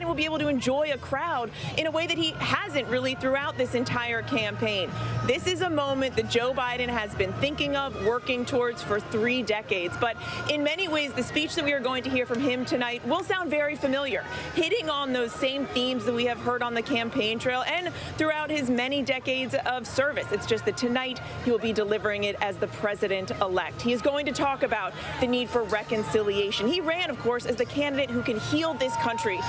Biden will be able to enjoy a crowd in a way that he hasn't really throughout this entire campaign. This is a moment that Joe Biden has been thinking of, working towards for 3 decades. But in many ways, the speech that we are going to hear from him tonight will sound very familiar, hitting on those same themes that we have heard on the campaign trail and throughout his many decades of service. It's just that tonight he will be delivering it as the president-elect. He is going to talk about the need for reconciliation. He ran, of course, as the candidate who can heal this country,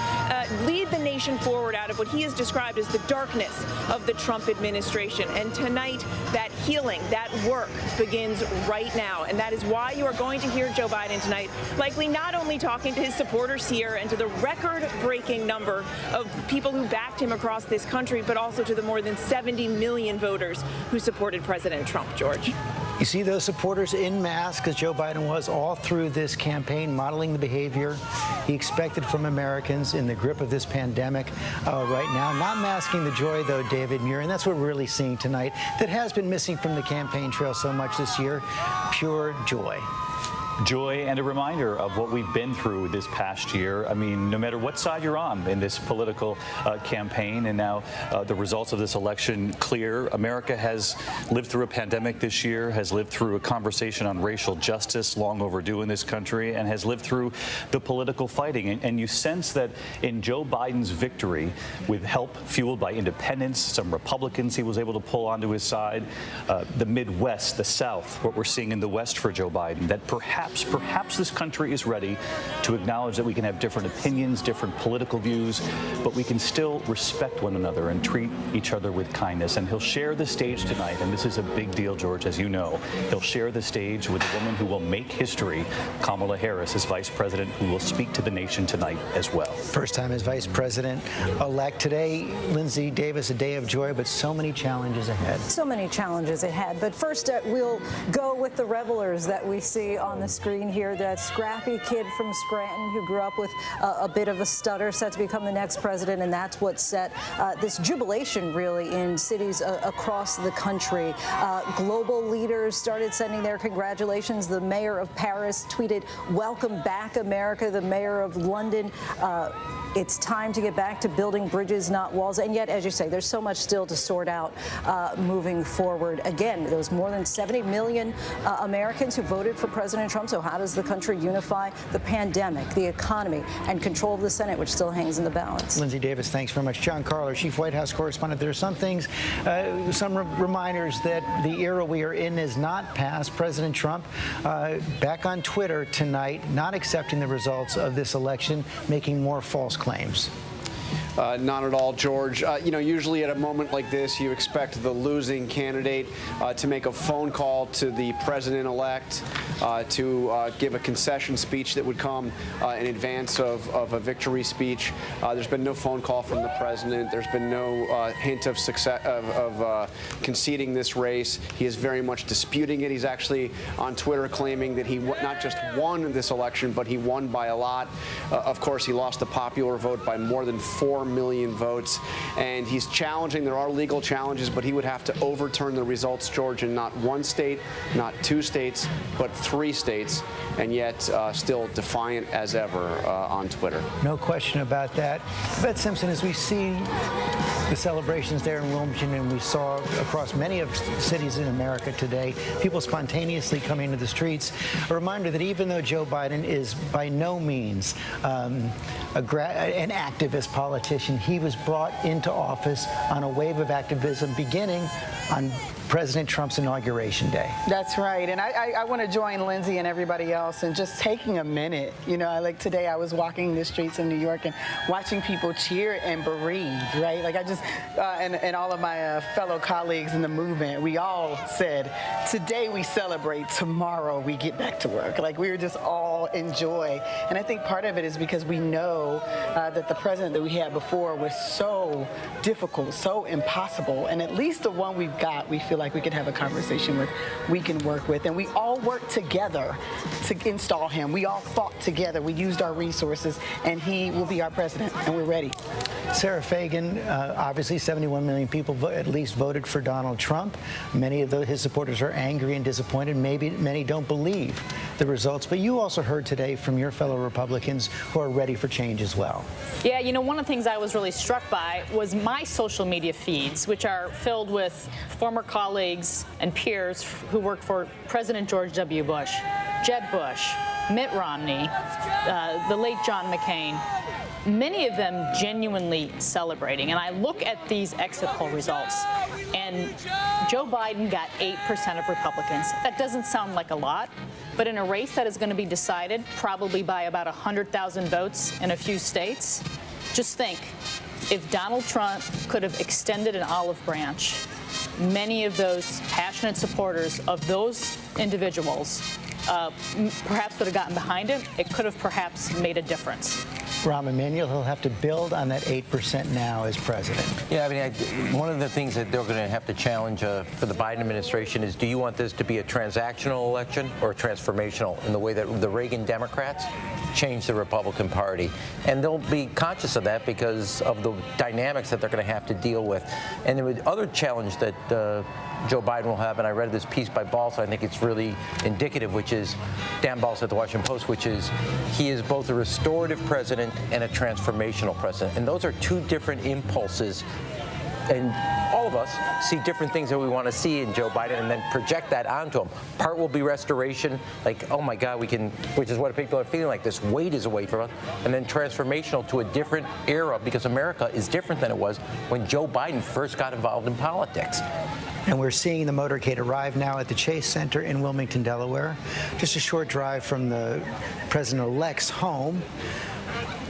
lead the nation forward out of what he has described as the darkness of the Trump administration. And tonight, that healing, that work begins right now. And that is why you are going to hear Joe Biden tonight, likely not only talking to his supporters here and to the record-breaking number of people who backed him across this country, but also to the more than 70 million voters who supported President Trump, George. You see those supporters in mass, because Joe Biden was all through this campaign modeling the behavior he expected from Americans in the grip of this pandemic right now. Not masking the joy, though, David Muir, and that's what we're really seeing tonight that has been missing from the campaign trail so much this year, pure joy. Joy and a reminder of what we've been through this past year. I mean, no matter what side you're on in this political campaign, and now the results of this election clear. America has lived through a pandemic this year, has lived through a conversation on racial justice long overdue in this country, and has lived through the political fighting. And you sense that in Joe Biden's victory, with help fueled by independents, some Republicans he was able to pull onto his side, the Midwest, the South, what we're seeing in the West for Joe Biden, that perhaps this country is ready to acknowledge that we can have different opinions, different political views, but we can still respect one another and treat each other with kindness. And he'll share the stage tonight, and this is a big deal, George, as you know. He'll share the stage with a woman who will make history, Kamala Harris, as vice president, who will speak to the nation tonight as well. First time as vice president-elect. Today, Lindsay Davis, a day of joy, but so many challenges ahead. So many challenges ahead. But first, we'll go with the revelers that we see on the screen here. That scrappy kid from Scranton who grew up with a bit of a stutter, set to become the next president, and that's what set this jubilation really in cities across the country. Global leaders started sending their congratulations. The mayor of Paris tweeted, "Welcome back, America." The mayor of London, it's time to get back to building bridges, not walls. And yet, as you say, there's so much still to sort out moving forward. Again, those more than 70 million Americans who voted for President Trump. So how does the country unify the pandemic, the economy, and control of the Senate, which still hangs in the balance? Lindsay Davis, thanks very much. John Carlo, Chief White House Correspondent. There are some things, some reminders that the era we are in is not past. President Trump back on Twitter tonight, not accepting the results of this election, making more false claims. Not at all, George. Usually at a moment like this, you expect the losing candidate to make a phone call to the president-elect to give a concession speech that would come in advance of a victory speech. There's been no phone call from the president. There's been no hint of success of conceding this race. He is very much disputing it. He's actually on Twitter claiming that he not just won this election, but he won by a lot. Of course, he lost the popular vote by more than 4 million votes, and he's challenging. There are legal challenges, but he would have to overturn the results, George, in not one state, not 2 states, but 3 states, and yet still defiant as ever on Twitter. No question about that. Beth Simpson, as we see the celebrations there in Wilmington, and we saw across many of cities in America today, people spontaneously coming to the streets, a reminder that even though Joe Biden is by no means an activist politician, he was brought into office on a wave of activism beginning on President Trump's inauguration day. That's right. And I want to join Lindsay and everybody else in just taking a minute. Like today I was walking the streets of New York and watching people cheer and breathe, right? Like and all of my fellow colleagues in the movement, we all said, today we celebrate, tomorrow we get back to work. Like we were just all in joy. And I think part of it is because we know that the president that we had before was so difficult, so impossible. And at least the one we've got, we feel like we could have a conversation with, we can work with. And we all worked together to install him. We all fought together. We used our resources, and he will be our president, and we're ready. Sarah Fagan, obviously 71 million people at least voted for Donald Trump. Many of his supporters are angry and disappointed. Maybe many don't believe the results, but you also heard today from your fellow Republicans who are ready for change as well. Yeah, you know, one of the things I was really struck by was my social media feeds, which are filled with former colleagues and peers who worked for President George W. Bush, Jeb Bush, Mitt Romney, the late John McCain. Many of them genuinely celebrating. And I look at these exit poll results, and Joe Biden got 8% of Republicans. That doesn't sound like a lot, but in a race that is going to be decided probably by about 100,000 votes in a few states, just think, if Donald Trump could have extended an olive branch, many of those passionate supporters of those individuals perhaps would have gotten behind him. It could have perhaps made a difference. Rahm Emanuel, he'll have to build on that 8% now as president. Yeah, I mean, one of the things that they're going to have to challenge for the Biden administration is, do you want this to be a transactional election or transformational, in the way that the Reagan Democrats changed the Republican Party? And they'll be conscious of that because of the dynamics that they're going to have to deal with. And the other challenge that Joe Biden will have, and I read this piece by Balsa, I think it's really indicative, which is Dan Balsa at the Washington Post, which is he is both a restorative president and a transformational president. And those are two different impulses. And all of us see different things that we want to see in Joe Biden and then project that onto him. Part will be restoration, like, oh my God, we can, which is what people are feeling like, this weight is away from us. And then transformational to a different era, because America is different than it was when Joe Biden first got involved in politics. And we're seeing the motorcade arrive now at the Chase Center in Wilmington, Delaware, just a short drive from the president-elect's home.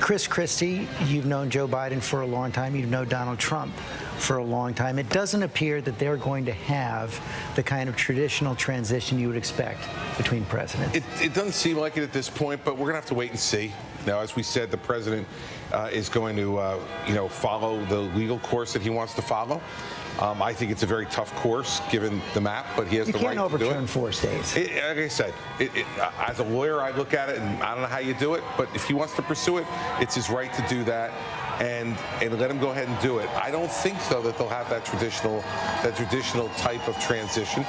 Chris Christie, you've known Joe Biden for a long time. You've known Donald Trump for a long time. It doesn't appear that they're going to have the kind of traditional transition you would expect between presidents. It doesn't seem like it at this point, but we're going to have to wait and see. Now, as we said, the president is going to, follow the legal course that he wants to follow. I think it's a very tough course given the map, but he has the right to do it. You can't overturn 4 states. Like I said, as a lawyer, I look at it and I don't know how you do it, but if he wants to pursue it, it's his right to do that. And let him go ahead and do it. I don't think, though, that they'll have that traditional type of transition.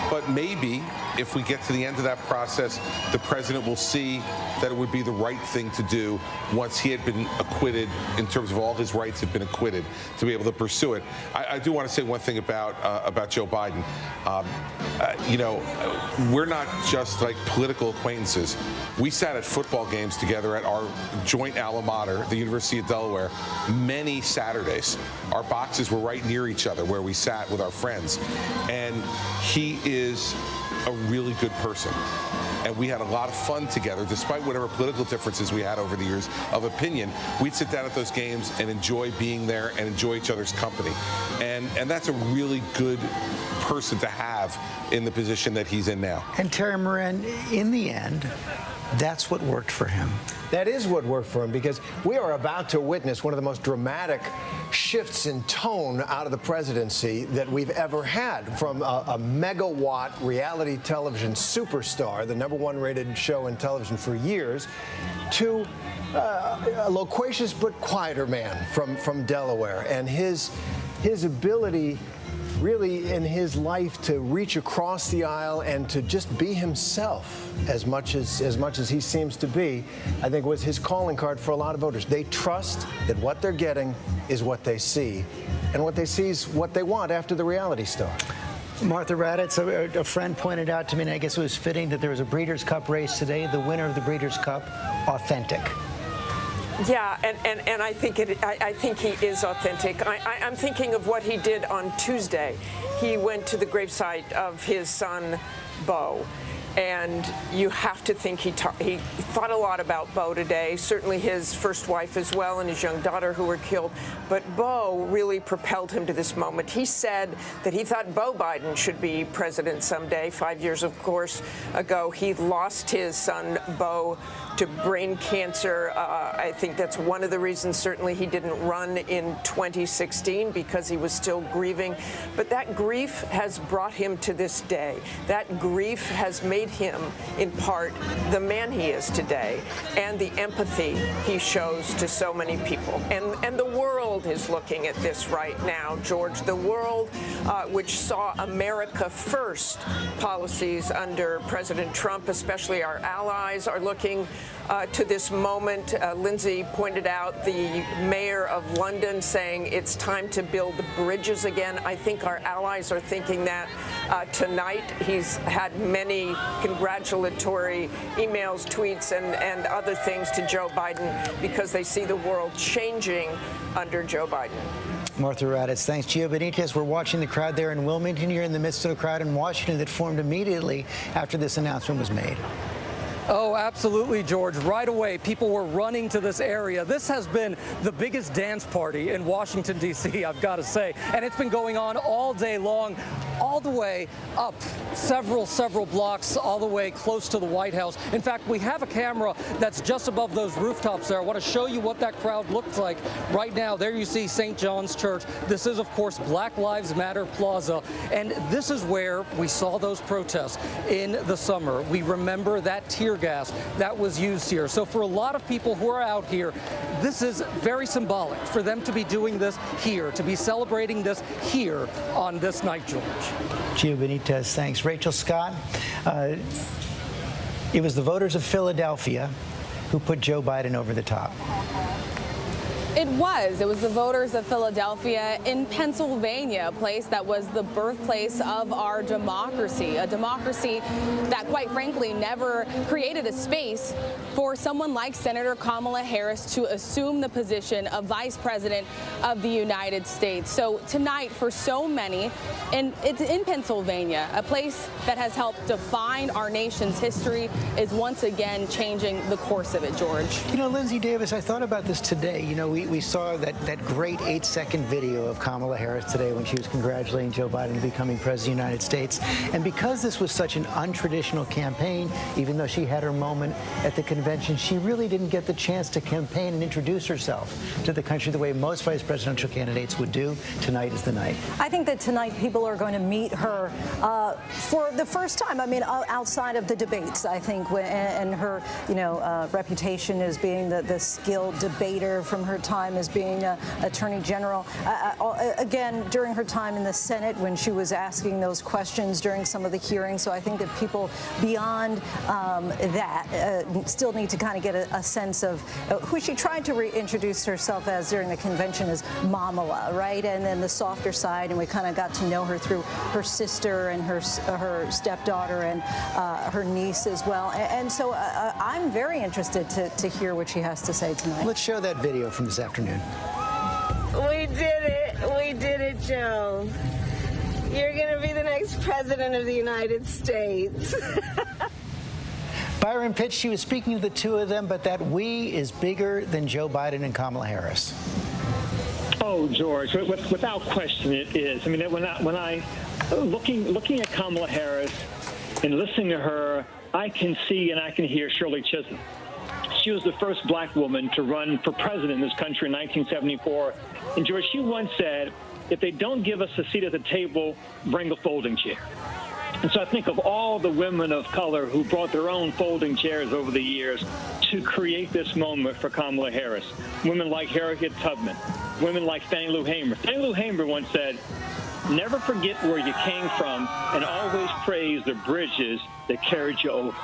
But maybe if we get to the end of that process, the president will see that it would be the right thing to do once he had been acquitted, in terms of all his rights had been acquitted, to be able to pursue it. I do want to say one thing about Joe Biden. We're not just like political acquaintances. We sat at football games together at our joint alma mater, the University of Delaware, many Saturdays. Our boxes were right near each other where we sat with our friends. And he is a really good person. And we had a lot of fun together, despite whatever political differences we had over the years of opinion. We'd sit down at those games and enjoy being there and enjoy each other's company. And that's a really good person to have in the position that he's in now. And Terry Moran, in the end, that's what worked for him. That is what worked for him, because we are about to witness one of the most dramatic shifts in tone out of the presidency that we've ever had, from a megawatt reality television superstar, the #1 rated show in television for years, to a loquacious but quieter man from Delaware, and his ability really in his life to reach across the aisle and to just be himself as much as he seems to be, I think was his calling card for a lot of voters. They trust that what they're getting is what they see, and what they see is what they want after the reality star. Martha Raddatz, a friend pointed out to me, and I guess it was fitting, that there was a Breeders' Cup race today. The winner of the Breeders' Cup, authentic. Yeah, and I think he is authentic. I'm thinking of what he did on Tuesday. He went to the gravesite of his son, Beau. And you have to think he thought a lot about Beau today, certainly his first wife as well, and his young daughter who were killed. But Beau really propelled him to this moment. He said that he thought Beau Biden should be president someday. 5 years, of course, ago, he lost his son, Beau, to brain cancer. I think that's one of the reasons certainly he didn't run in 2016, because he was still grieving. But that grief has brought him to this day. That grief has made him, in part, the man he is today, and the empathy he shows to so many people. And the world is looking at this right now, George. The world which saw America first policies under President Trump, especially our allies, are looking to this moment. Lindsay pointed out the mayor of London saying it's time to build bridges again. I think our allies are thinking that tonight. He's had many congratulatory emails, tweets, and other things to Joe Biden because they see the world changing under Joe Biden. Martha Raddatz, thanks. Gio Benitez, we're watching the crowd there in Wilmington. You're in the midst of a crowd in Washington that formed immediately after this announcement was made. Oh, absolutely, George. Right away, people were running to this area. This has been the biggest dance party in Washington, D.C., I've got to say. And it's been going on all day long, all the way up several blocks, all the way close to the White House. In fact, we have a camera that's just above those rooftops there. I want to show you what that crowd looks like right now. There you see St. John's Church. This is, of course, Black Lives Matter Plaza. And this is where we saw those protests in the summer. We remember that tear gas that was used here. So for a lot of people who are out here, this is very symbolic for them to be doing this here, to be celebrating this here on this night, George. Gio Benitez, thanks. Rachel Scott, it was the voters of Philadelphia who put Joe Biden over the top. It was the voters of Philadelphia in Pennsylvania, a place that was the birthplace of our democracy, a democracy that, quite frankly, never created a space for someone like Senator Kamala Harris to assume the position of Vice President of the United States. So tonight, for so many, and it's in Pennsylvania, a place that has helped define our nation's history, is once again changing the course of it, George. You know, Lindsay Davis, I thought about this today. You know, we saw that great 8-second video of Kamala Harris today when she was congratulating Joe Biden becoming president of the United States. And because this was such an untraditional campaign, even though she had her moment at the convention, she really didn't get the chance to campaign and introduce herself to the country the way most vice presidential candidates would do. Tonight is the night. I think that tonight people are going to meet her for the first time. I mean, outside of the debates, I think, and her, reputation as being the skilled debater from her time as being Attorney General. Again, during her time in the Senate when she was asking those questions during some of the hearings. So I think that people beyond that still need to kind of get a sense of who she tried to reintroduce herself as during the convention as Mamala, right? And then the softer side, and we kind of got to know her through her sister and her stepdaughter and her niece as well. And so I'm very interested to hear what she has to say tonight. Let's show that video from this afternoon. We did it. We did it, Joe. You're going to be the next president of the United States. Byron Pitts, she was speaking to the two of them, but that we is bigger than Joe Biden and Kamala Harris. Oh, George, without question it is. I mean, when I looking at Kamala Harris and listening to her, I can see and I can hear Shirley Chisholm. She was the first black woman to run for president in this country in 1974. And George, she once said, if they don't give us a seat at the table, bring a folding chair. And so I think of all the women of color who brought their own folding chairs over the years to create this moment for Kamala Harris. Women like Harriet Tubman, women like Fannie Lou Hamer. Fannie Lou Hamer once said, never forget where you came from and always praise the bridges that carried you over.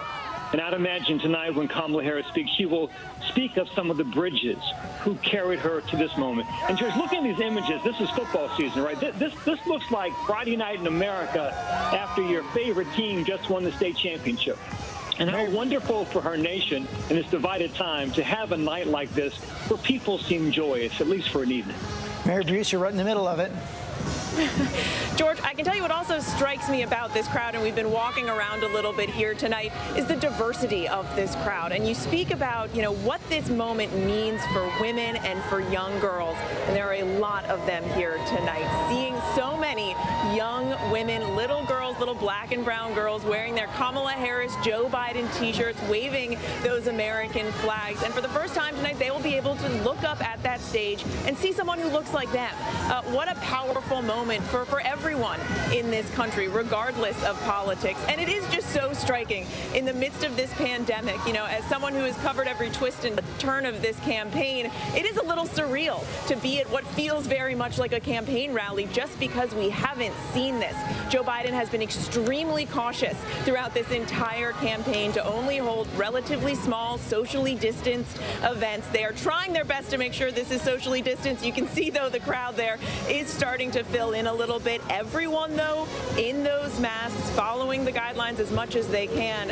And I'd imagine tonight when Kamala Harris speaks, she will speak of some of the bridges who carried her to this moment. And just looking at these images, this is football season, right? This looks like Friday night in America after your favorite team just won the state championship. And how wonderful for her nation in this divided time to have a night like this where people seem joyous, at least for an evening. Mary Bruce, you're right in the middle of it. George, I can tell you what also strikes me about this crowd, and we've been walking around a little bit here tonight, is the diversity of this crowd. And you speak about, what this moment means for women and for young girls. And there are a lot of them here tonight. Seeing so many young women, little girls, little black and brown girls wearing their Kamala Harris, Joe Biden t-shirts, waving those American flags. And for the first time tonight, they will be able to look up at that stage and see someone who looks like them. What a powerful moment moment for everyone in this country, regardless of politics. And it is just so striking in the midst of this pandemic. You know, as someone who has covered every twist and turn of this campaign, it is a little surreal to be at what feels very much like a campaign rally just because we haven't seen this. Joe Biden has been extremely cautious throughout this entire campaign to only hold relatively small, socially distanced events. They are trying their best to make sure this is socially distanced. You can see, though, the crowd there is starting to fill in a little bit. Everyone, though, in those masks, following the guidelines as much as they can.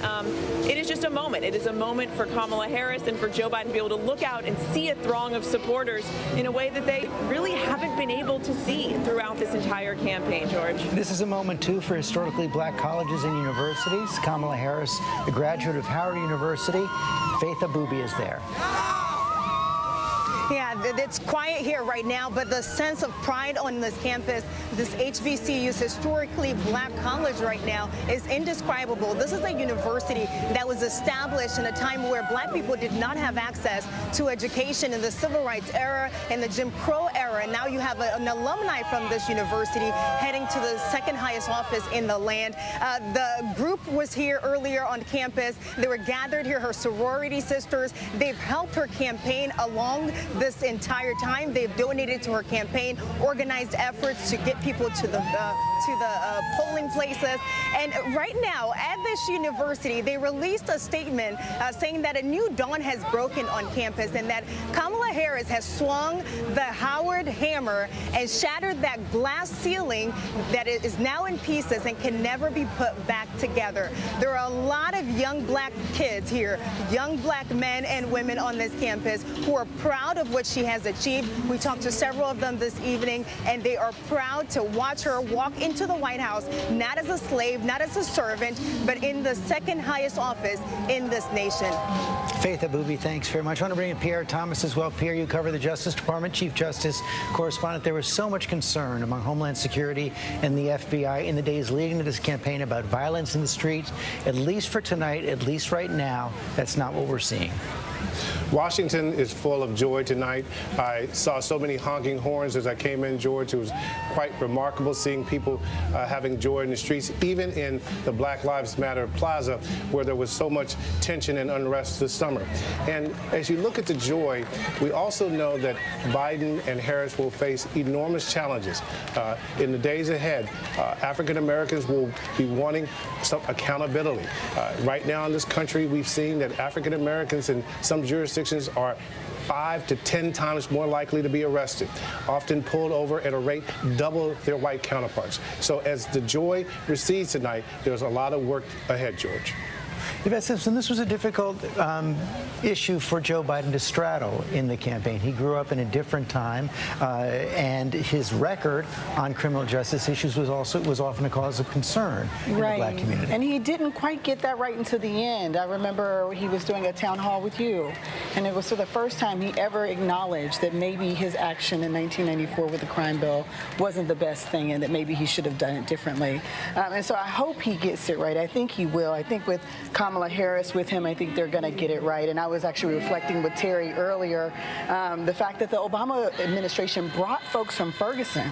It is just a moment. It is a moment for Kamala Harris and for Joe Biden to be able to look out and see a throng of supporters in a way that they really haven't been able to see throughout this entire campaign, George. This is a moment, too, for historically black colleges and universities. Kamala Harris, a graduate of Howard University. Faith Aboobi is there. Yeah, it's quiet here right now, but the sense of pride on this campus, this HBCU's historically black college right now, is indescribable. This is a university that was established in a time where black people did not have access to education in the civil rights era and the Jim Crow era. And now you have an alumni from this university heading to the second highest office in the land. The group was here earlier on campus. They were gathered here, her sorority sisters. They've helped her campaign along this entire time. They've donated to her campaign, organized efforts to get people to the polling places. And right now at this university, they released a statement saying that a new dawn has broken on campus and that Kamala Harris has swung the Howard hammer and shattered that glass ceiling that is now in pieces and can never be put back together. There are a lot of young black kids here, young black men and women on this campus who are proud of what she has achieved. We talked to several of them this evening, and they are proud to watch her walk into the White House, not as a slave, not as a servant, but in the second highest office in this nation. Faith Aboobi, thanks very much. I want to bring in Pierre Thomas as well. Pierre, you cover the Justice Department, Chief Justice correspondent. There was so much concern among Homeland Security and the FBI in the days leading to this campaign about violence in the streets. At least for tonight, at least right now, that's not what we're seeing. Washington is full of joy tonight. I saw so many honking horns as I came in, George. It was quite remarkable seeing people having joy in the streets, even in the Black Lives Matter Plaza, where there was so much tension and unrest this summer. And as you look at the joy, we also know that Biden and Harris will face enormous challenges in the days ahead. African Americans will be wanting some accountability. Right now in this country, we've seen that African Americans in some jurisdictions are 5 to 10 times more likely to be arrested, often pulled over at a rate double their white counterparts. So as the joy recedes tonight, there's a lot of work ahead, George. Yvette Simpson, this was a difficult issue for Joe Biden to straddle in the campaign. He grew up in a different time, and his record on criminal justice issues was often a cause of concern in the black community. And he didn't quite get that right until the end. I remember he was doing a town hall with you, and it was for the first time he ever acknowledged that maybe his action in 1994 with the crime bill wasn't the best thing and that maybe he should have done it differently. And so I hope he gets it right. I think he will. I think with Kamala Harris with him, I think they're going to get it right. And I was actually reflecting with Terry earlier, the fact that the Obama administration brought folks from Ferguson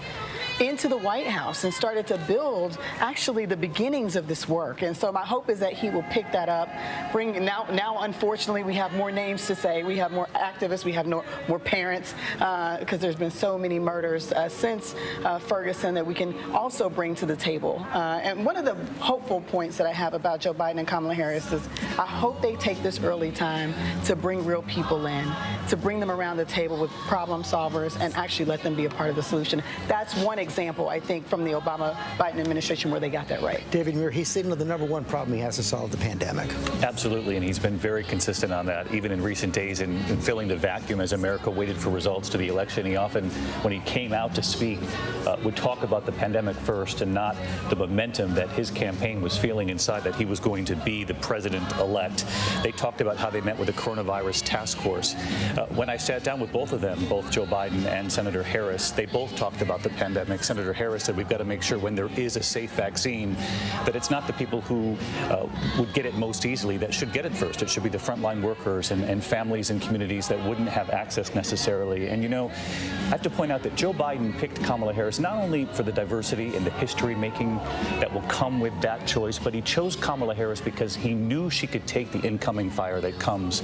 into the White House and started to build actually the beginnings of this work. And so my hope is that he will pick that up, now unfortunately we have more names to say, we have more activists, we have more parents, because there's been so many murders since Ferguson that we can also bring to the table. And one of the hopeful points that I have about Joe Biden and Kamala Harris is I hope they take this early time to bring real people in, to bring them around the table with problem solvers and actually let them be a part of the solution. That's one example, I think, from the Obama-Biden administration where they got that right. David Muir, he's signaled the number one problem he has to solve, the pandemic. Absolutely, and he's been very consistent on that, even in recent days in filling the vacuum as America waited for results to the election. He often, when he came out to speak, would talk about the pandemic first and not the momentum that his campaign was feeling inside that he was going to be the president-elect. They talked about how they met with the coronavirus task force. when I sat down with both of them, both Joe Biden and Senator Harris, they both talked about the pandemic. Senator Harris said we've got to make sure when there is a safe vaccine that it's not the people who would get it most easily that should get it first. It should be the frontline workers and families and communities that wouldn't have access necessarily. And, you know, I have to point out that Joe Biden picked Kamala Harris not only for the diversity and the history-making that will come with that choice, but he chose Kamala Harris because he knew she could take the incoming fire that comes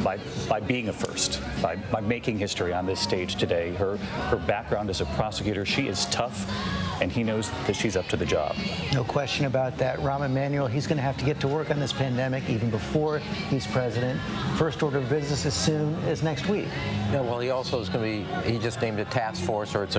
by being a first, by making history on this stage today. Her background as a prosecutor, she is tough, and he knows that she's up to the job. No question about that. Rahm Emanuel, he's going to have to get to work on this pandemic even before he's president. First order of business as soon as next week. Yeah, well, he also is going to be, he just named a task force, or it's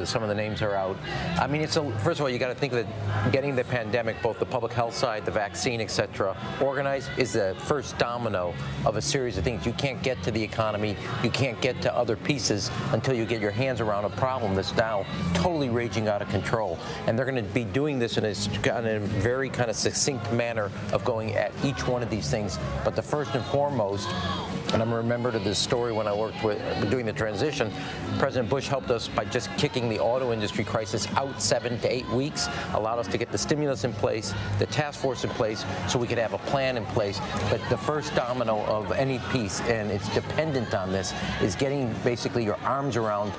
some of the names are out. I mean, first of all, you got to think that getting the pandemic, both the public health side, the vaccine, et cetera, organized is the first domino of a series of things. You can't get to the economy, you can't get to other pieces until you get your hands around a problem that's now totally raging out of control. And they're going to be doing this in a very kind of succinct manner of going at each one of these things. But the first and foremost, and I'm remembered of this story when I worked with doing the transition, President Bush helped us by just kicking the auto industry crisis out 7 to 8 weeks, allowed us to get the stimulus in place, the task force in place, so we could have a plan in place. But the first domino of any piece, and it's dependent on this, is getting basically your arms around,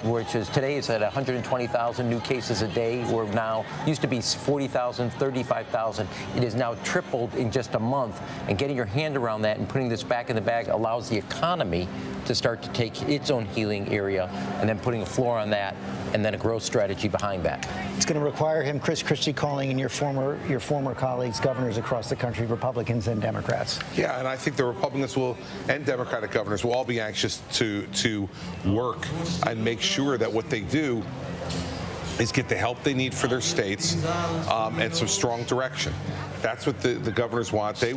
which is today is at 120,000 new cases a day. We're now, used to be 40,000, 35,000. It is now tripled in just a month. And getting your hand around that and putting this back in the bag allows the economy to start to take its own healing area, and then putting a floor on that, and then a growth strategy behind that. It's going to require him, Chris Christie, calling in your former colleagues, governors across the country, Republicans and Democrats. Yeah, and I think the Republicans and Democratic governors will all be anxious to work and make sure that what they do is get the help they need for their states and some strong direction. That's what the governors want. They've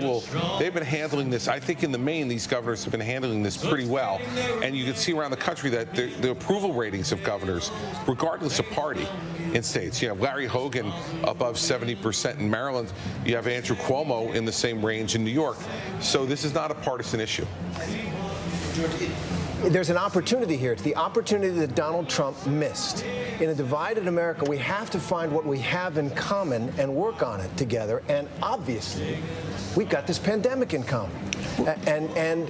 been handling this. I think in the main, these governors have been handling this pretty well. And you can see around the country that the approval ratings of governors, regardless of party, in states. You have Larry Hogan above 70% in Maryland. You have Andrew Cuomo in the same range in New York. So this is not a partisan issue. There's an opportunity here. It's the opportunity that Donald Trump missed. In a divided America, we have to find what we have in common and work on it together. And obviously, we've got this pandemic in common. And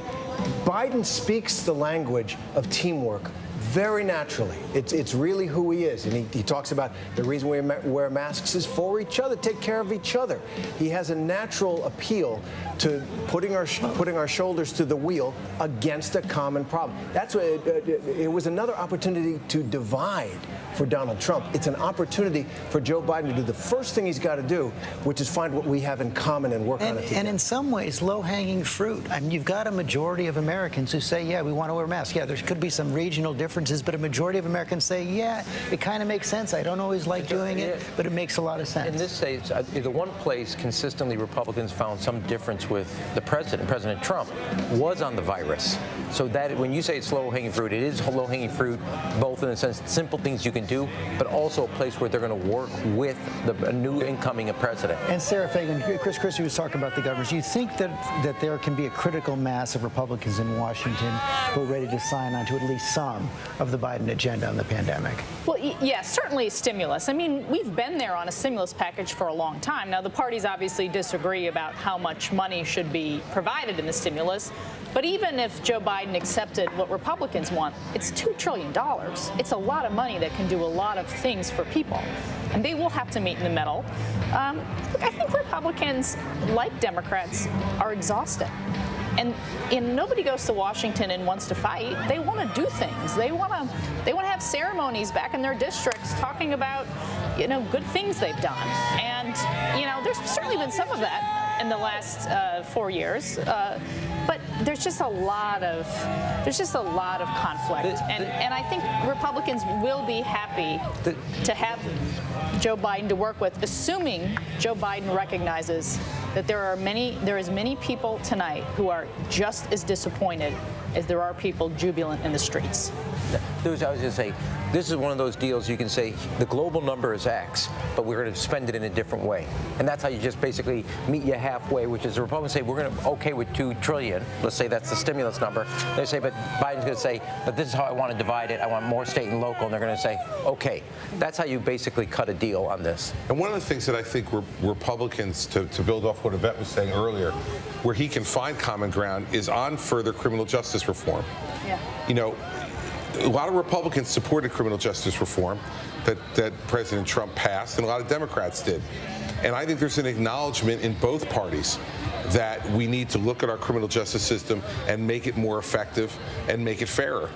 Biden speaks the language of teamwork very naturally. It's really who he is. And he talks about the reason we wear masks is for each other, take care of each other. He has a natural appeal to putting our shoulders to the wheel against a common problem. That's what it was another opportunity to divide for Donald Trump. It's an opportunity for Joe Biden to do the first thing he's got to do, which is find what we have in common and work on it together. And in some ways, low-hanging fruit. I mean, you've got a majority of Americans who say, yeah, we want to wear masks. Yeah, there could be some regional differences, but a majority of Americans say, yeah, it kind of makes sense. I don't always like doing it, but it makes a lot of sense. In this state, the one place consistently Republicans found some difference with the president, President Trump, was on the virus. So that when you say it's low-hanging fruit, it is low-hanging fruit, both in the sense simple things you can do, but also a place where they're going to work with the new incoming president. And Sarah Fagan, Chris Christie was talking about the governors. Do you think that there can be a critical mass of Republicans in Washington who are ready to sign on to at least some of the Biden agenda on the pandemic? Well, yeah, certainly stimulus. I mean, we've been there on a stimulus package for a long time. Now, the parties obviously disagree about how much money should be provided in the stimulus. But even if Joe Biden accepted what Republicans want, it's $2 trillion. It's a lot of money that can do a lot of things for people. And they will have to meet in the middle. I think Republicans, like Democrats, are exhausted. And nobody goes to Washington and wants to fight. They want to do things. They want to have ceremonies back in their districts talking about, good things they've done. And, there's certainly been some of that in the last 4 years. But there's just a lot of conflict, and I think Republicans will be happy to have Joe Biden to work with, assuming Joe Biden recognizes that there is many people tonight who are just as disappointed as there are people jubilant in the streets. I was going to say, this is one of those deals you can say the global number is X, but we're going to spend it in a different way. And that's how you just basically meet you halfway, which is the Republicans say we're going to okay with $2 trillion. Let's say that's the stimulus number. They say, but Biden's going to say, but this is how I want to divide it. I want more state and local. And they're going to say, okay. That's how you basically cut a deal on this. And one of the things that I think Republicans, to build off what Yvette was saying earlier, where he can find common ground is on further criminal justice reform. Yeah. You know, a lot of Republicans supported criminal justice reform that President Trump passed, and a lot of Democrats did. And I think there's an acknowledgement in both parties that we need to look at our criminal justice system and make it more effective and make it fairer.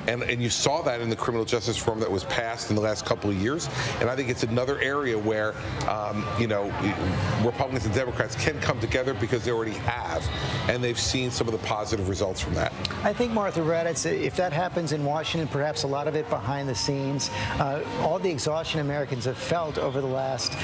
And you saw that in the criminal justice reform that was passed in the last couple of years. And I think it's another area where, you know, Republicans and Democrats can come together because they already have. And they've seen some of the positive results from that. I think, Martha Raddatz, if that happens in Washington, perhaps a lot of it behind the scenes, all the exhaustion Americans have felt over the last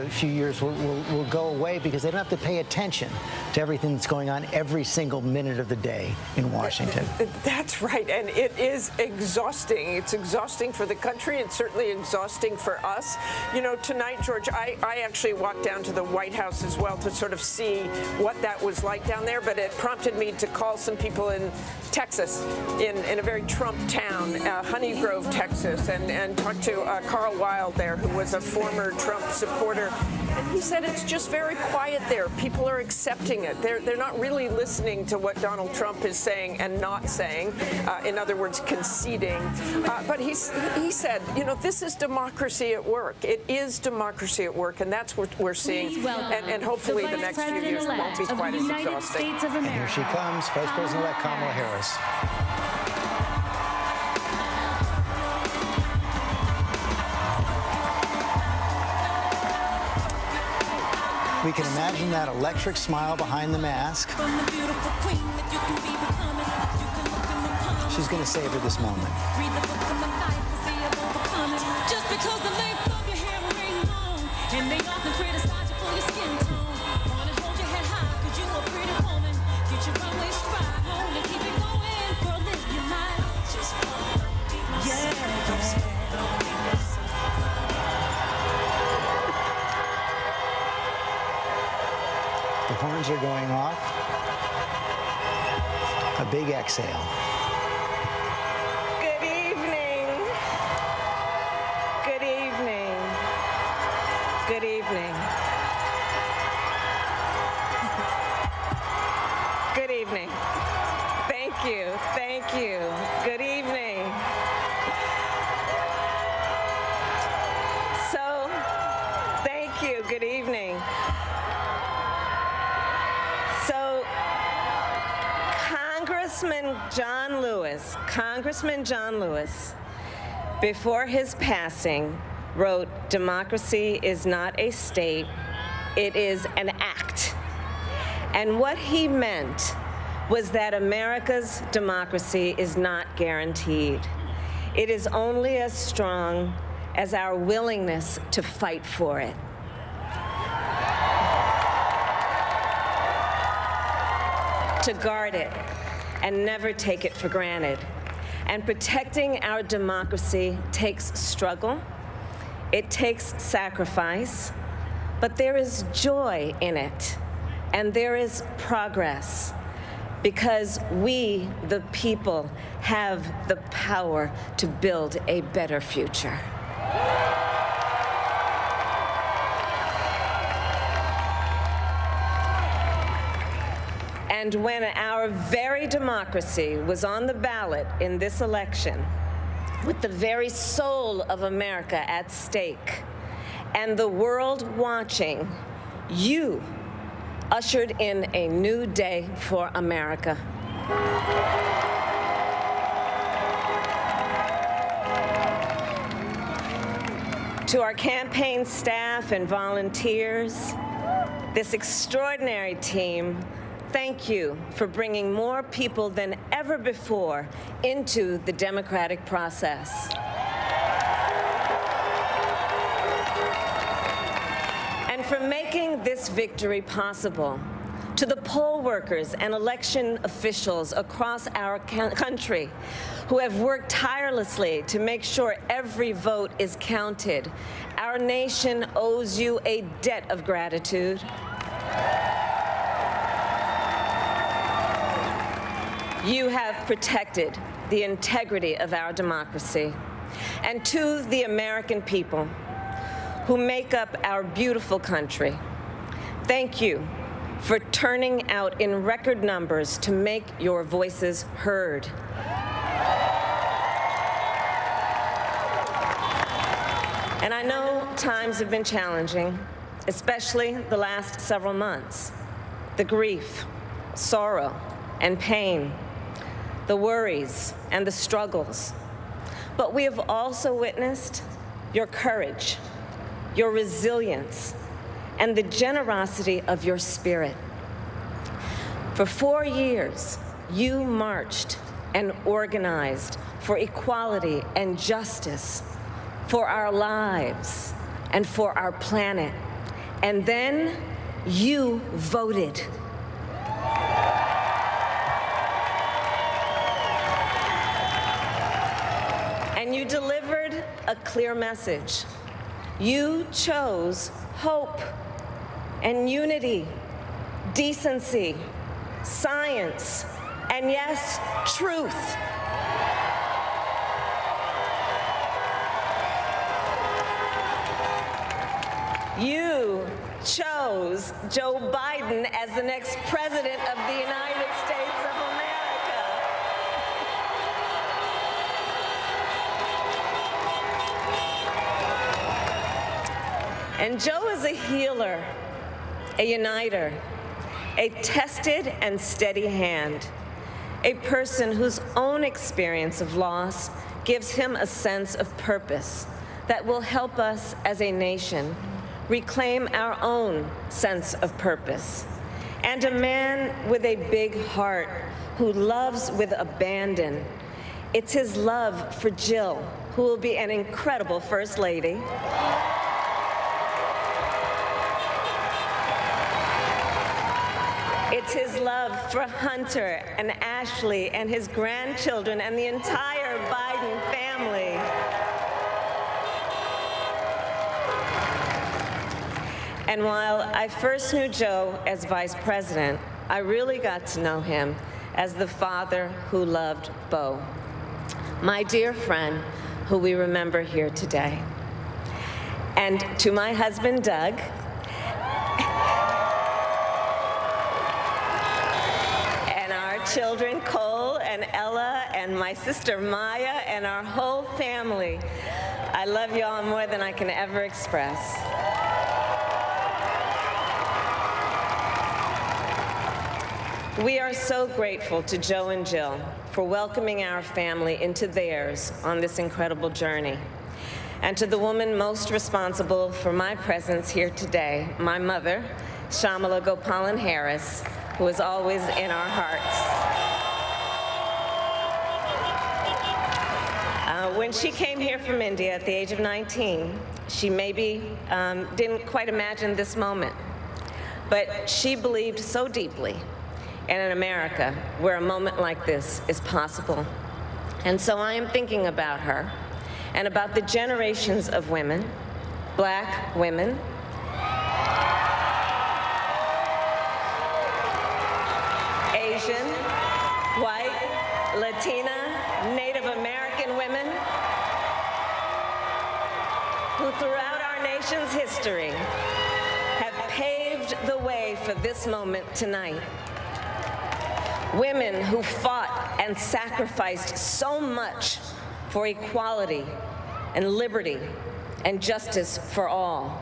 few years will go away because they don't have to pay attention to everything that's going on every single minute of the day in Washington. That's right. And it is exhausting. It's exhausting for the country. It's certainly exhausting for us. You know, tonight, George, I actually walked down to the White House as well to sort of see what that was like down there, but it prompted me to call some people in Texas, in a very Trump town, Honey Grove, Texas, and talk to Carl Wild there, who was a former Trump supporter. And he said it's just very quiet there. People are accepting it. They're not really listening to what Donald Trump is saying and not saying. In other words, conceding. But he said, you know, this is democracy at work. It is democracy at work, and that's what we're seeing. And hopefully the next few years won't be quite as exhausting. And here she comes, Vice President-elect Kamala Harris. We can imagine that electric smile behind the mask. She's going to savor this moment. Just because the length of your hair ain't long, and they often criticize you for your skin tone. Wanna hold your head high, 'cause you a pretty woman. Get your runway stride on and keep it going. Girl, live your life. Just The horns are going off. A big exhale. Good evening. Good evening. Good evening. Good evening. Thank you. Thank you. Good evening. So, thank you. Good evening. So, Congressman John Lewis, before his passing, wrote, "Democracy is not a state, it is an act." And what he meant was that America's democracy is not guaranteed. It is only as strong as our willingness to fight for it. To guard it and never take it for granted. And protecting our democracy takes struggle, it takes sacrifice, but there is joy in it, and there is progress, because we, the people, have the power to build a better future. And when our very democracy was on the ballot in this election, with the very soul of America at stake, and the world watching, you ushered in a new day for America. To our campaign staff and volunteers, this extraordinary team, thank you for bringing more people than ever before into the democratic process. And for making this victory possible, to the poll workers and election officials across our country who have worked tirelessly to make sure every vote is counted. Our nation owes you a debt of gratitude. You have protected the integrity of our democracy. And to the American people who make up our beautiful country, thank you for turning out in record numbers to make your voices heard. And I know times have been challenging, especially the last several months. The grief, sorrow, and pain, the worries and the struggles. But we have also witnessed your courage, your resilience, and the generosity of your spirit. For 4 years, you marched and organized for equality and justice, for our lives and for our planet. And then you voted. And you delivered a clear message. You chose hope and unity, decency, science, and yes, truth. You chose Joe Biden as the next president of the United States of America. And Joe is a healer, a uniter, a tested and steady hand, a person whose own experience of loss gives him a sense of purpose that will help us as a nation reclaim our own sense of purpose. And a man with a big heart who loves with abandon. It's his love for Jill, who will be an incredible First Lady. It's his love for Hunter and Ashley and his grandchildren and the entire Biden family. And while I first knew Joe as vice president, I really got to know him as the father who loved Bo, my dear friend who we remember here today. And to my husband, Doug, and our children, Cole and Ella, and my sister Maya, and our whole family, I love you all more than I can ever express. We are so grateful to Joe and Jill for welcoming our family into theirs on this incredible journey. And to the woman most responsible for my presence here today, my mother, Shamala Gopalan Harris, who is always in our hearts. When she came here from India at the age of 19, she maybe didn't quite imagine this moment, but she believed so deeply in an America where a moment like this is possible. And so I am thinking about her and about the generations of women, Black women, Asian, white, Latina, Native American women, who throughout our nation's history have paved the way for this moment tonight. Women who fought and sacrificed so much for equality and liberty and justice for all,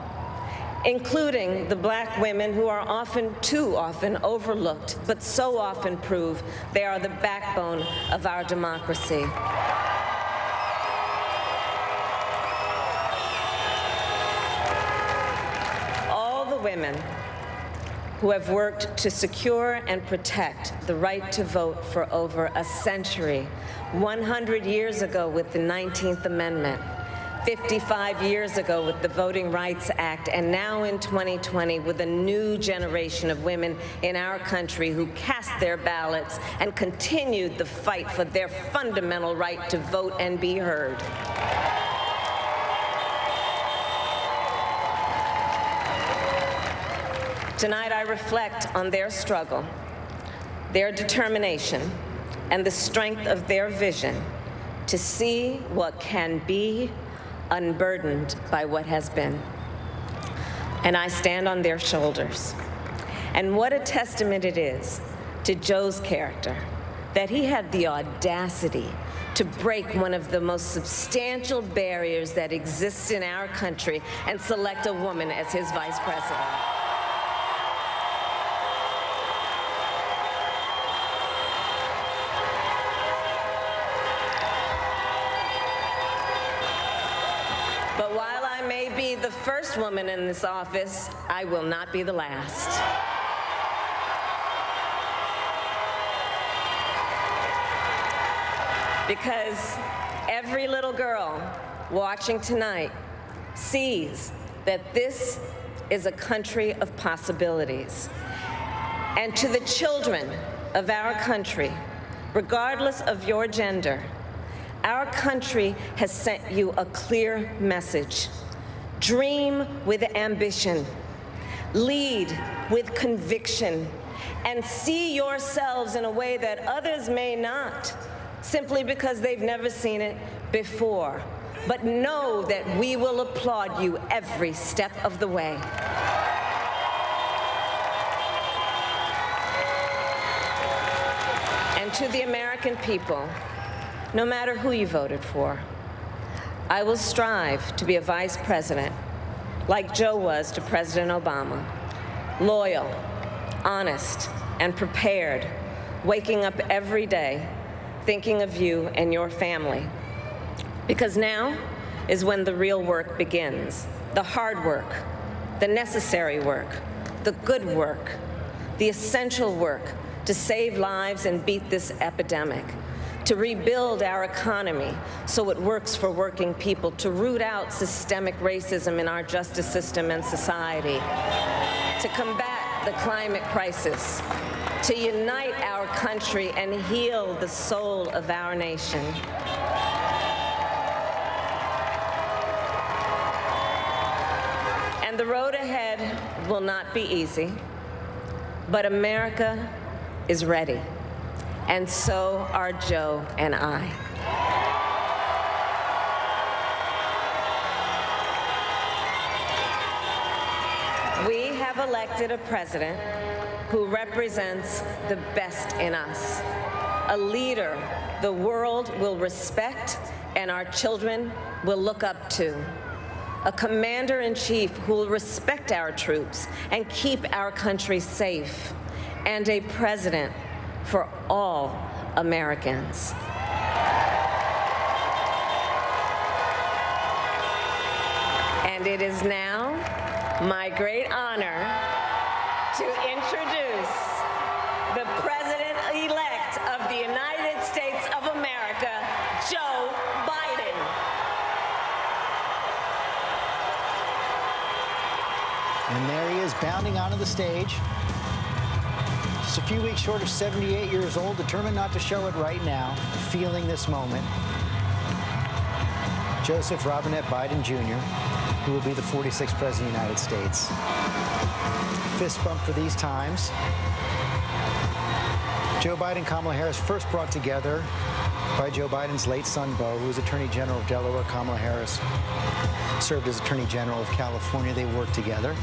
including the Black women who are often, too often, overlooked, but so often prove they are the backbone of our democracy. All the women who have worked to secure and protect the right to vote for over a century, 100 years ago with the 19th Amendment, 55 years ago with the Voting Rights Act, and now in 2020 with a new generation of women in our country who cast their ballots and continued the fight for their fundamental right to vote and be heard. Tonight I reflect on their struggle, their determination, and the strength of their vision to see what can be unburdened by what has been. And I stand on their shoulders. And what a testament it is to Joe's character that he had the audacity to break one of the most substantial barriers that exists in our country and select a woman as his vice president. But while I may be the first woman in this office, I will not be the last. Because every little girl watching tonight sees that this is a country of possibilities. And to the children of our country, regardless of your gender, our country has sent you a clear message. Dream with ambition, lead with conviction, and see yourselves in a way that others may not, simply because they've never seen it before. But know that we will applaud you every step of the way. And to the American people, no matter who you voted for, I will strive to be a vice president like Joe was to President Obama, loyal, honest, and prepared, waking up every day thinking of you and your family. Because now is when the real work begins, the hard work, the necessary work, the good work, the essential work to save lives and beat this epidemic, to rebuild our economy so it works for working people, to root out systemic racism in our justice system and society, to combat the climate crisis, to unite our country and heal the soul of our nation. And the road ahead will not be easy, but America is ready. And so are Joe and I. We have elected a president who represents the best in us, a leader the world will respect and our children will look up to, a commander-in-chief who will respect our troops and keep our country safe, and a president for all Americans. And it is now my great honor to introduce the President-elect of the United States of America, Joe Biden. And there he is, bounding onto the stage. Just a few weeks short of 78 years old, determined not to show it right now, feeling this moment. Joseph Robinette Biden Jr., who will be the 46th President of the United States. Fist bump for these times. Joe Biden and Kamala Harris first brought together by Joe Biden's late son, Beau, who was Attorney General of Delaware. Kamala Harris served as Attorney General of California. They worked together.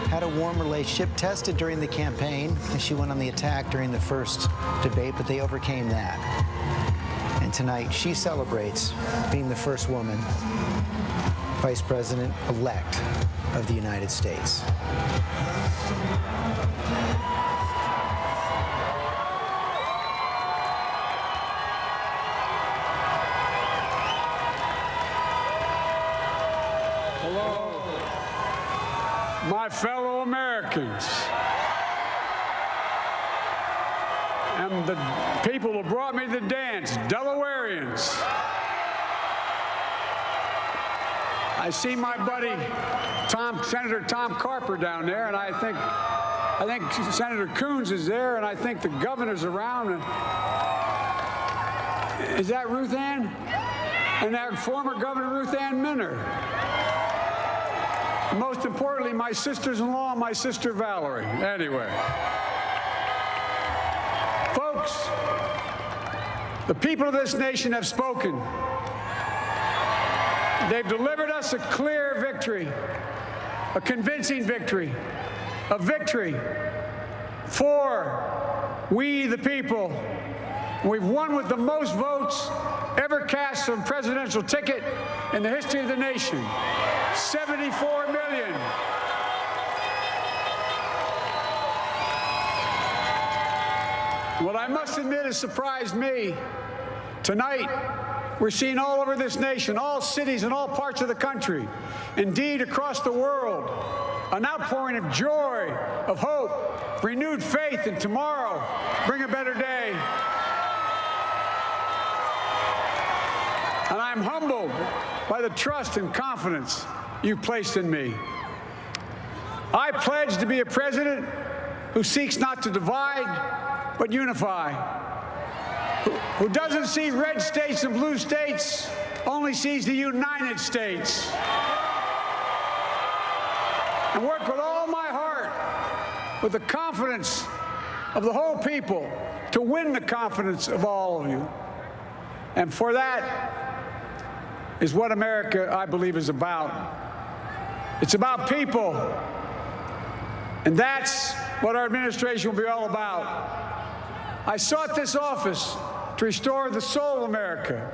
Had a warm relationship, tested during the campaign, and she went on the attack during the first debate, but they overcame that. And tonight, she celebrates being the first woman Vice President-elect of the United States. Hello, my fellow Americans, and the people who brought me the dance, Delawareans. I see my buddy Senator Tom Carper down there, and I think Senator Coons is there, and I think the governor's around. Is that Ruth Ann? And that former Governor Ruth Ann Minner. And most importantly, my sisters-in-law, my sister Valerie. Anyway. Folks, the people of this nation have spoken. They've delivered us a clear victory, a convincing victory, a victory for we the people. We've won with the most votes ever cast on a presidential ticket in the history of the nation. 74 million. What I must admit has surprised me. Tonight, we're seeing all over this nation, all cities and all parts of the country, indeed across the world, an outpouring of joy, of hope, renewed faith in tomorrow, bring a better day. And I'm humbled by the trust and confidence you've placed in me. I pledge to be a president who seeks not to divide, but unify, who doesn't see red states and blue states, only sees the United States. And work with all my heart, with the confidence of the whole people, to win the confidence of all of you. And for that is what America, I believe, is about. It's about people. And that's what our administration will be all about. I sought this office to restore the soul of America,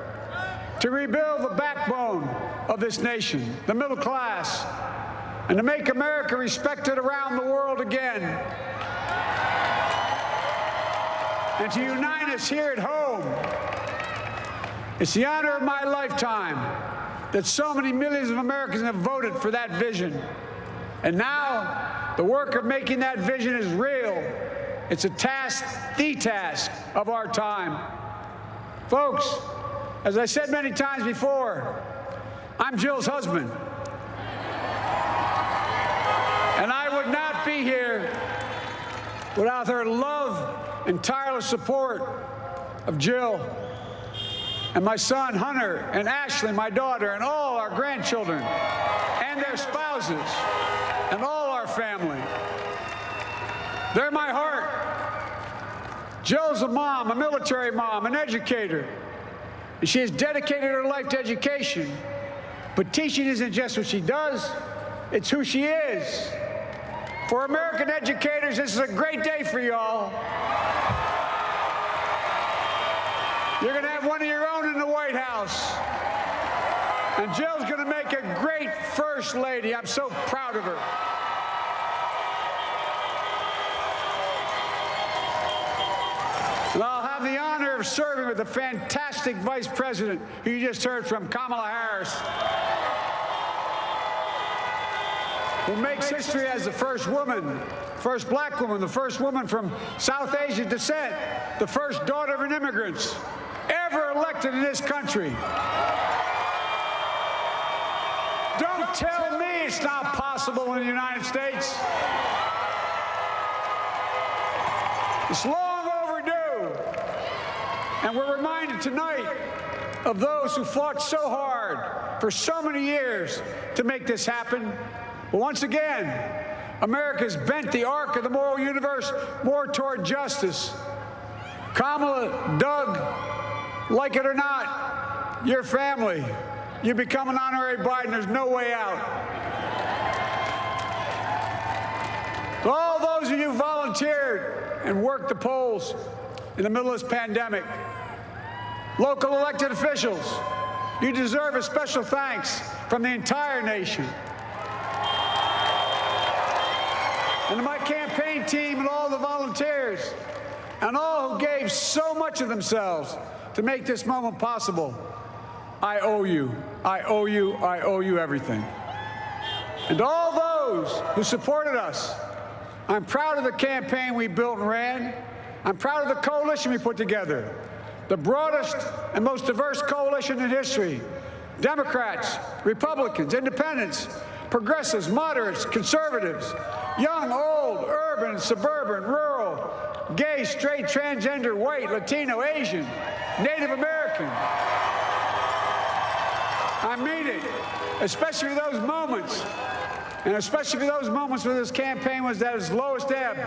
to rebuild the backbone of this nation, the middle class, and to make America respected around the world again, and to unite us here at home. It's the honor of my lifetime that so many millions of Americans have voted for that vision. And now, the work of making that vision is real. It's a task, the task of our time. Folks, as I said many times before, I'm Jill's husband. And I would not be here without her love and tireless support of Jill and my son, Hunter, and Ashley, my daughter, and all our grandchildren, and their spouses, and all our family. They're my heart. Jill's a mom, a military mom, an educator, and she has dedicated her life to education. But teaching isn't just what she does, it's who she is. For American educators, this is a great day for y'all. You're going to have one of your own in the White House. And Jill's going to make a great First Lady. I'm so proud of her. And I'll have the honor of serving with the fantastic Vice President who you just heard from, Kamala Harris, who makes history as the first woman, first black woman, the first woman from South Asian descent, the first daughter of an immigrant ever elected in this country. Don't tell me it's not possible in the United States. It's long overdue. And we're reminded tonight of those who fought so hard for so many years to make this happen. But once again, America's bent the arc of the moral universe more toward justice. Kamala, Doug, like it or not, your family, you become an honorary Biden, there's no way out. To all those of you who volunteered and worked the polls in the middle of this pandemic, local elected officials, you deserve a special thanks from the entire nation. And to my campaign team and all the volunteers and all who gave so much of themselves to make this moment possible, I owe you. I owe you. I owe you everything. And to all those who supported us, I'm proud of the campaign we built and ran. I'm proud of the coalition we put together, the broadest and most diverse coalition in history, Democrats, Republicans, Independents, progressives, moderates, conservatives, young, old, urban, suburban, rural, gay, straight, transgender, white, Latino, Asian, Native American. I mean it, especially those moments, and especially those moments when this campaign was at its lowest ebb.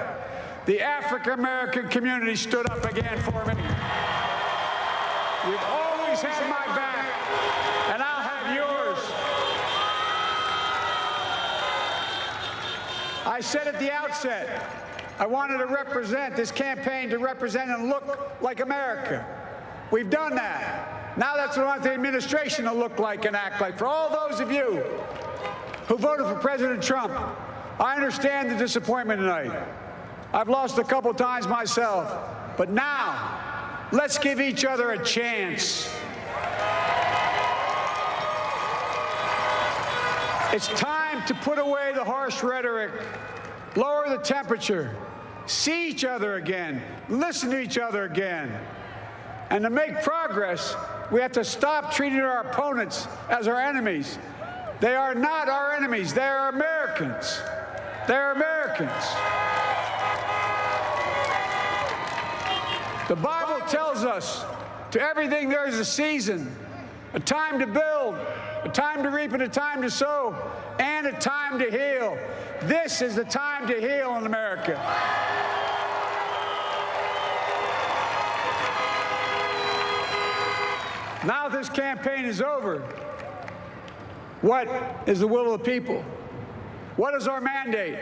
The African-American community stood up again for me. You've always had my back, and I'll have yours. I said at the outset, I wanted to represent this campaign to represent and look like America. We've done that. Now that's what I want the administration to look like and act like. For all those of you who voted for President Trump, I understand the disappointment tonight. I've lost a couple times myself, but now let's give each other a chance. It's time to put away the harsh rhetoric, lower the temperature, see each other again, listen to each other again. And to make progress, we have to stop treating our opponents as our enemies. They are not our enemies. They are Americans. They're Americans. The Bible tells us, to everything there is a season, a time to build, a time to reap and a time to sow, and a time to heal. This is the time to heal in America. Now this campaign is over. What is the will of the people? What is our mandate?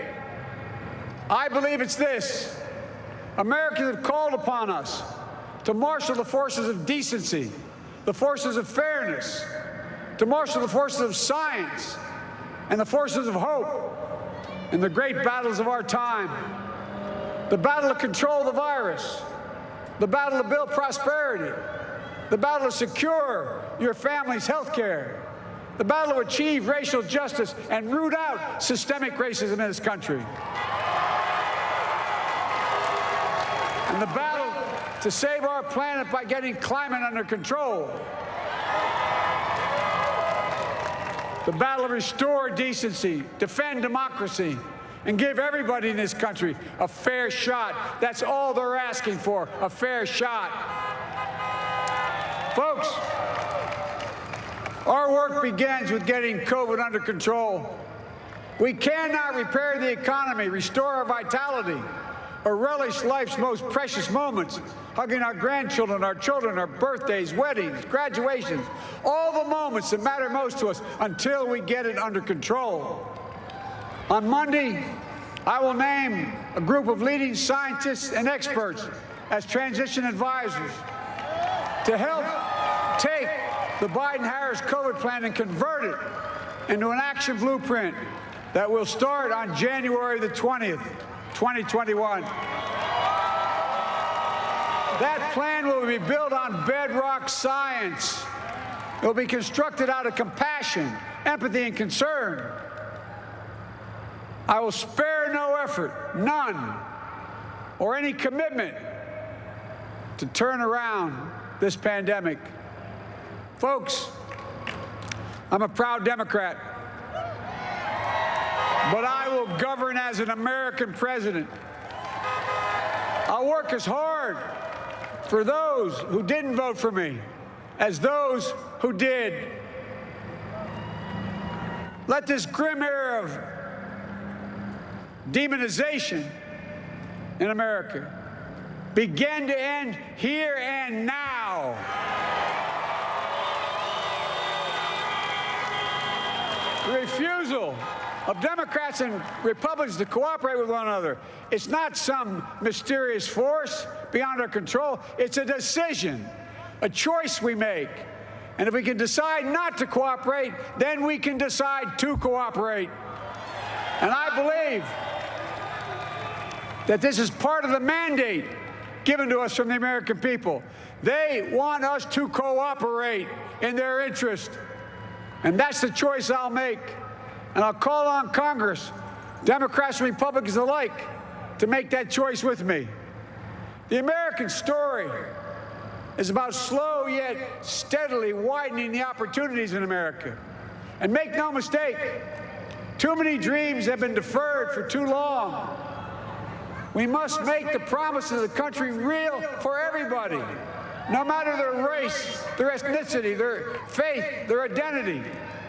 I believe it's this. Americans have called upon us to marshal the forces of decency, the forces of fairness, to marshal the forces of science and the forces of hope in the great battles of our time. The battle to control the virus, the battle to build prosperity, the battle to secure your family's health care, the battle to achieve racial justice and root out systemic racism in this country, and the battle to save our planet by getting climate under control, the battle to restore decency, defend democracy, and give everybody in this country a fair shot. That's all they're asking for, a fair shot. Folks, our work begins with getting COVID under control. We cannot repair the economy, restore our vitality, or relish life's most precious moments, hugging our grandchildren, our children, our birthdays, weddings, graduations, all the moments that matter most to us until we get it under control. On Monday, I will name a group of leading scientists and experts as transition advisors to help take the Biden-Harris COVID plan and convert it into an action blueprint that will start on January the 20th, 2021. That plan will be built on bedrock science. It will be constructed out of compassion, empathy, and concern. I will spare no effort, none, or any commitment to turn around this pandemic. Folks, I'm a proud Democrat, but I will govern as an American president. I'll work as hard for those who didn't vote for me as those who did. Let this grim era of demonization in America begin to end here and now. The refusal of Democrats and Republicans to cooperate with one another, it's not some mysterious force beyond our control. It's a decision, a choice we make. And if we can decide not to cooperate, then we can decide to cooperate. And I believe that this is part of the mandate given to us from the American people. They want us to cooperate in their interest. And that's the choice I'll make. And I'll call on Congress, Democrats and Republicans alike, to make that choice with me. The American story is about slow yet steadily widening the opportunities in America. And make no mistake, too many dreams have been deferred for too long. We must make the promise of the country real for everybody, no matter their race, their ethnicity, their faith, their identity,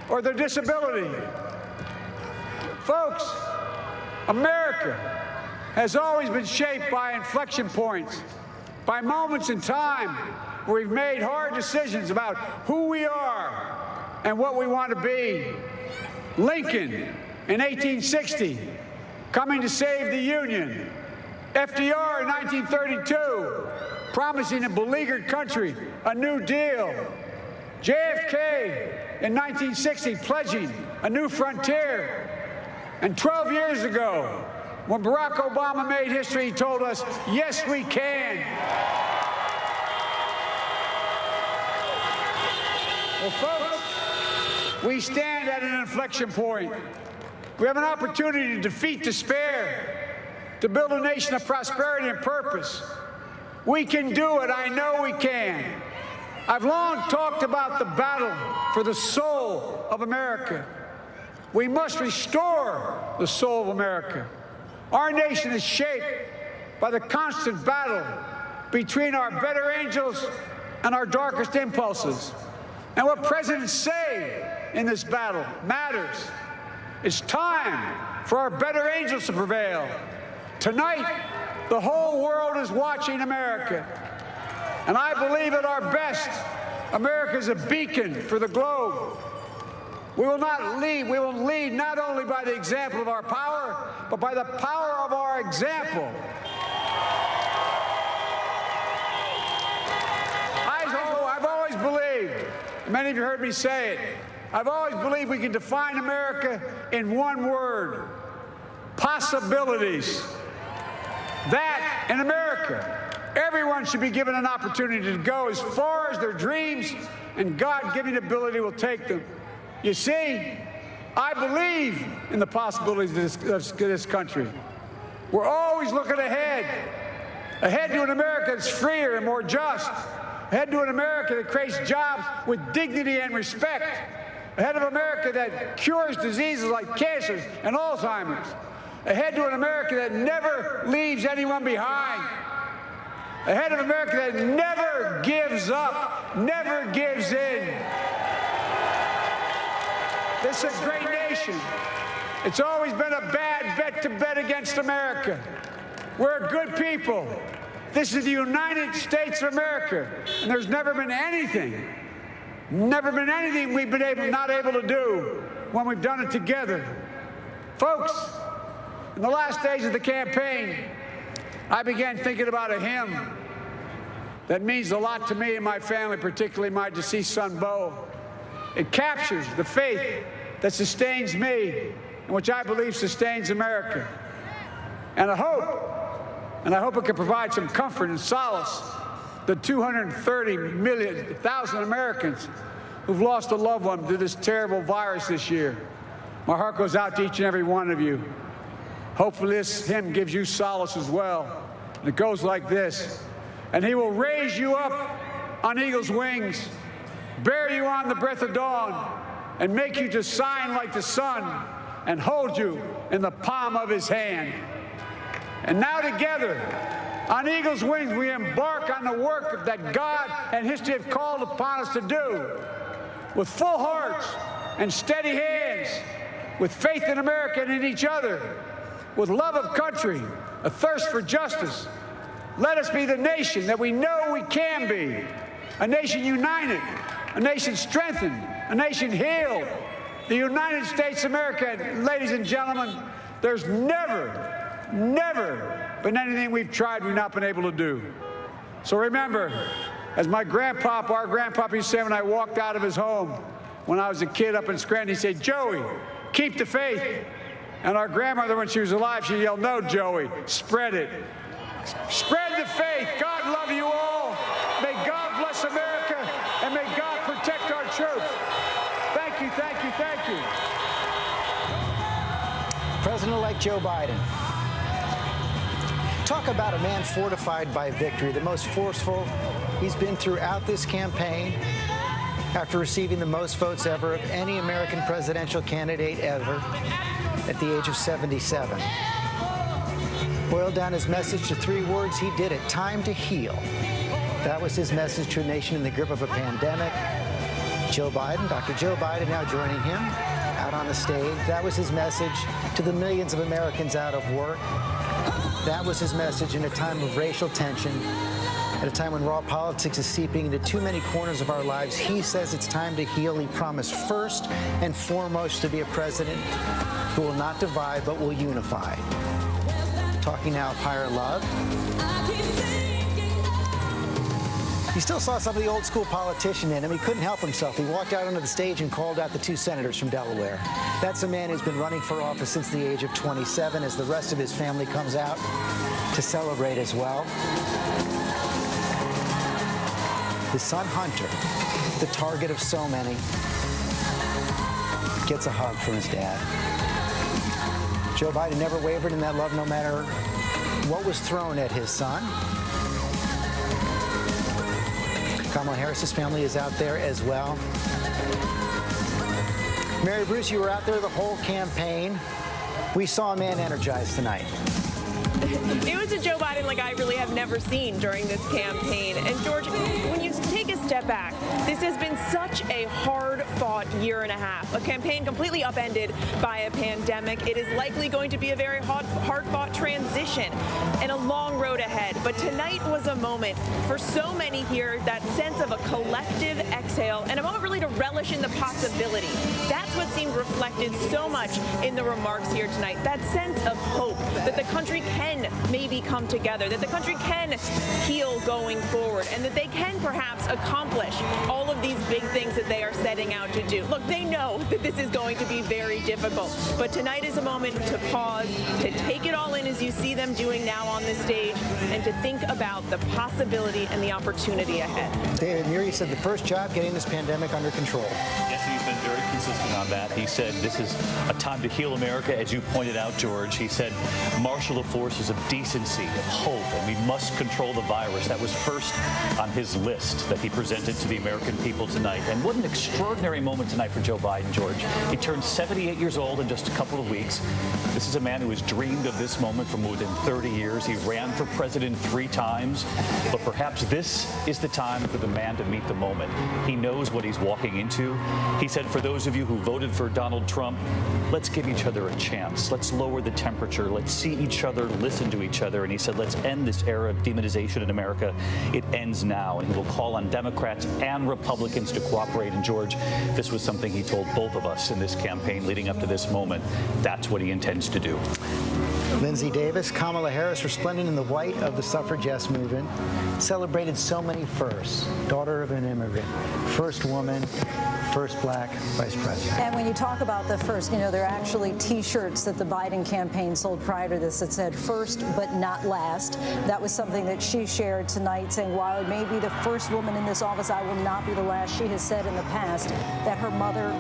or their disability. Folks, America has always been shaped by inflection points, by moments in time where we've made hard decisions about who we are and what we want to be. Lincoln in 1860, coming to save the Union. FDR in 1932, promising a beleaguered country a new deal. JFK in 1960, pledging a new frontier. And 12 years ago, when Barack Obama made history, he told us, yes, we can. Well, folks, we stand at an inflection point. We have an opportunity to defeat despair, to build a nation of prosperity and purpose. We can do it. I know we can. I've long talked about the battle for the soul of America. We must restore the soul of America. Our nation is shaped by the constant battle between our better angels and our darkest impulses. And what presidents say in this battle matters. It's time for our better angels to prevail. Tonight, the whole world is watching America. And I believe at our best, America is a beacon for the globe. We will lead not only by the example of our power, but by the power of our example. I've always believed, many of you heard me say it, I've always believed we can define America in one word: possibilities. That in America, everyone should be given an opportunity to go as far as their dreams and God-given ability will take them. You see, I believe in the possibilities of this country. We're always looking ahead to an America that's freer and more just, ahead to an America that creates jobs with dignity and respect, ahead of America that cures diseases like cancer and Alzheimer's, ahead to an America that never leaves anyone behind, ahead of America that never gives up, never gives in. This is a great nation. It's always been a bad bet to bet against America. We're a good people. This is the United States of America, and there's never been anything we've been not able to do when we've done it together. Folks, in the last days of the campaign, I began thinking about a hymn that means a lot to me and my family, particularly my deceased son, Bo. It captures the faith that sustains me and which I believe sustains America. And I hope it can provide some comfort and solace to 230,000 Americans who've lost a loved one to this terrible virus this year. My heart goes out to each and every one of you. Hopefully this hymn gives you solace as well. And it goes like this: and he will raise you up on eagle's wings, bear you on the breath of dawn, and make you to shine like the sun, and hold you in the palm of his hand. And now together, on eagle's wings, we embark on the work that God and history have called upon us to do. With full hearts and steady hands, with faith in America and in each other, with love of country, a thirst for justice, let us be the nation that we know we can be. A nation united, a nation strengthened, a nation healed. The United States of America, ladies and gentlemen, there's never been anything we've tried we've not been able to do. So remember, as our grandpapa used to say when I walked out of his home when I was a kid up in Scranton, he said, "Joey, keep the faith." And our grandmother, when she was alive, she yelled, "No, Joey, spread it. Spread the faith. God love you all. May God bless America, and may God protect our troops." Thank you, thank you, thank you. President-elect Joe Biden. Talk about a man fortified by victory, the most forceful he's been throughout this campaign, after receiving the most votes ever of any American presidential candidate ever at the age of 77. Boiled down his message to 3 words, he did it: time to heal. That was his message to a nation in the grip of a pandemic. Joe Biden, Dr. Joe Biden, now joining him out on the stage. That was his message to the millions of Americans out of work. That was his message in a time of racial tension, at a time when raw politics is seeping into too many corners of our lives. He says it's time to heal. He promised first and foremost to be a president who will not divide but will unify. Talking now of higher love. He still saw some of the old school politician in him. He couldn't help himself. He walked out onto the stage and called out the 2 senators from Delaware. That's a man who's been running for office since the age of 27, as the rest of his family comes out to celebrate as well. His son Hunter, the target of so many, gets a hug from his dad. Joe Biden never wavered in that love, no matter what was thrown at his son. Kamala Harris's family is out there as well. Mary Bruce, you were out there the whole campaign. We saw a man energized tonight. It was a Joe Biden like I really have never seen during this campaign. And George, when you take a step back, this has been such a hard-fought year and a half. A campaign completely upended by a pandemic. It is likely going to be a very hard-fought transition and a long road ahead. But tonight was a moment for so many here, that sense of a collective exhale and a moment really to relish in the possibility. That's what seemed reflected so much in the remarks here tonight. That sense of hope that the country can maybe come together, that the country can heal going forward, and that they can perhaps accomplish all of these big things that they are setting out to do. Look, they know that this is going to be very difficult, but tonight is a moment to pause, to take it all in as you see them doing now on the stage, and to think about the possibility and the opportunity ahead. David Muir said the first job getting this pandemic under control. Yes, he's been very consistent on that. He said this is a time to heal America, as you pointed out, George. He said marshal the forces of decency, of hope, and we must control the virus. That was first on his list that he presented to the American people tonight. And what an extraordinary moment tonight for Joe Biden, George. He turned 78 years old in just a couple of weeks. This is a man who has dreamed of this moment for more than 30 years. He ran for president 3 times, but perhaps this is the time for the man to meet the moment. He knows what he's walking into. He said, for those of you who voted for Donald Trump, let's give each other a chance. Let's lower the temperature. Let's see each other, listen to each other. And he said, let's end this era of demonization in America. It ends now. And he will call on Democrats and Republicans to cooperate. And George, this was something he told both of us in this campaign leading up to this moment. That's what he intends to do. Lindsay Davis, Kamala Harris, resplendent in the white of the suffragette movement, celebrated so many firsts. Daughter of an immigrant, first woman, first black vice president. And when you talk about the first, you know, there are actually T-shirts that the Biden campaign sold prior to this that said first but not last. That was something that she shared tonight, saying, while I may be the first woman in this office, I will not be the last. She has said in the past that her mother,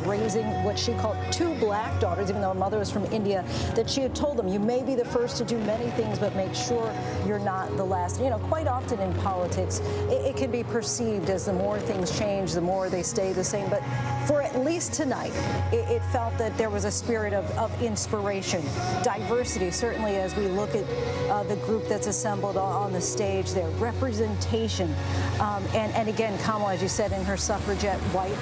raising what she called 2 black daughters, even though her mother was from India, that she had told them, you may be the first to do many things, but make sure you're not the last. You know, quite often in politics, it can be perceived as the more things change, the more they stay the same. But for at least tonight, it felt that there was a spirit of inspiration, diversity, certainly as we look at the group that's assembled on the stage there, representation. And again, Kamala, as you said, in her suffragette white,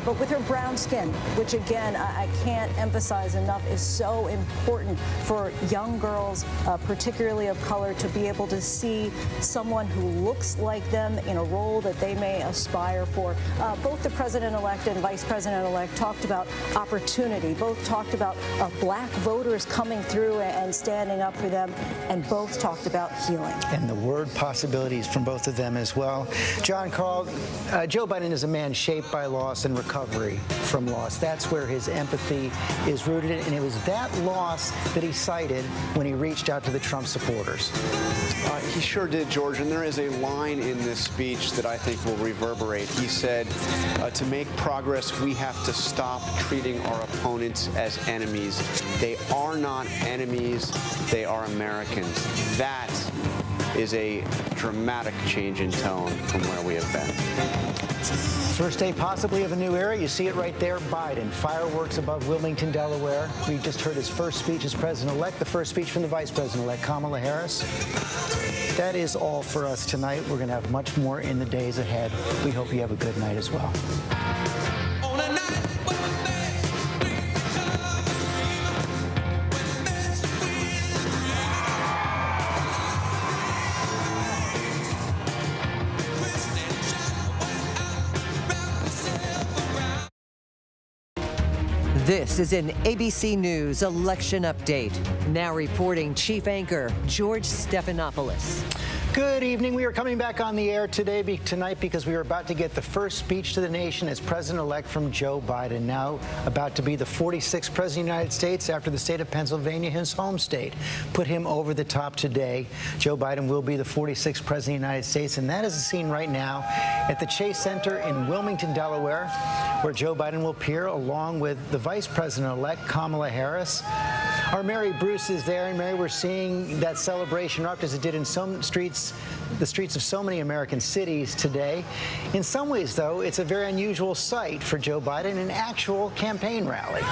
but with her brown skin, which again, I can't emphasize enough, is so important for young girls, particularly of color, to be able to see someone who looks like them in a role that they may aspire for. Both the president-elect and vice president-elect talked about opportunity. Both talked about black voters coming through and standing up for them, and both talked about healing. And the word possibilities from both of them as well. John Karl, Joe Biden is a man shaped by loss and recovery from loss. That's where his empathy is rooted in, and it was that loss that he cited when he reached out to the Trump supporters. He sure did, George, and there is a line in this speech that I think will reverberate. He said, To make progress, we have to stop treating our opponents as enemies. They are not enemies. They are Americans. That is a dramatic change in tone from where we have been. First day possibly of a new era. You see it right there, Biden. Fireworks above Wilmington, Delaware. We just heard his first speech as president-elect, the first speech from the vice president-elect, Kamala Harris. That is all for us tonight. We're going to have much more in the days ahead. We hope you have a good night as well. This is an ABC News election update. Now reporting Chief Anchor George Stephanopoulos. Good evening. We are coming back on the air tonight because we are about to get the first speech to the nation as president-elect from Joe Biden, now about to be the 46th president of the United States after the state of Pennsylvania, his home state, put him over the top today. Joe Biden will be the 46th president of the United States, and that is the scene right now at the Chase Center in Wilmington, Delaware, where Joe Biden will appear along with the vice president-elect, Kamala Harris. Our Mary Bruce is there, and Mary, we're seeing that celebration erupt as it did in some streets, the streets of so many American cities today. In some ways, though, it's a very unusual sight for Joe Biden, an actual campaign rally.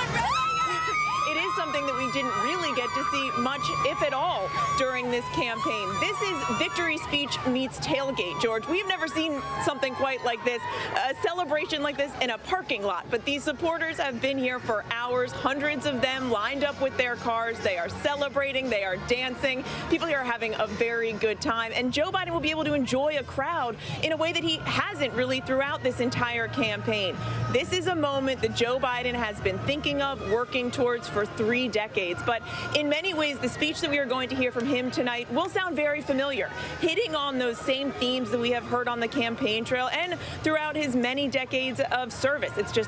It is something that we didn't really get to see much, if at all, during this campaign. This is victory speech meets tailgate, George. We've never seen something quite like this, a celebration like this in a parking lot. But these supporters have been here for hours, hundreds of them lined up with their cars. They are celebrating, they are dancing. People here are having a very good time. And Joe Biden will be able to enjoy a crowd in a way that he hasn't really throughout this entire campaign. This is a moment that Joe Biden has been thinking of, working towards for 3 decades. But in many ways, the speech that we are going to hear from him tonight will sound very familiar, hitting on those same themes that we have heard on the campaign trail and throughout his many decades of service. It's just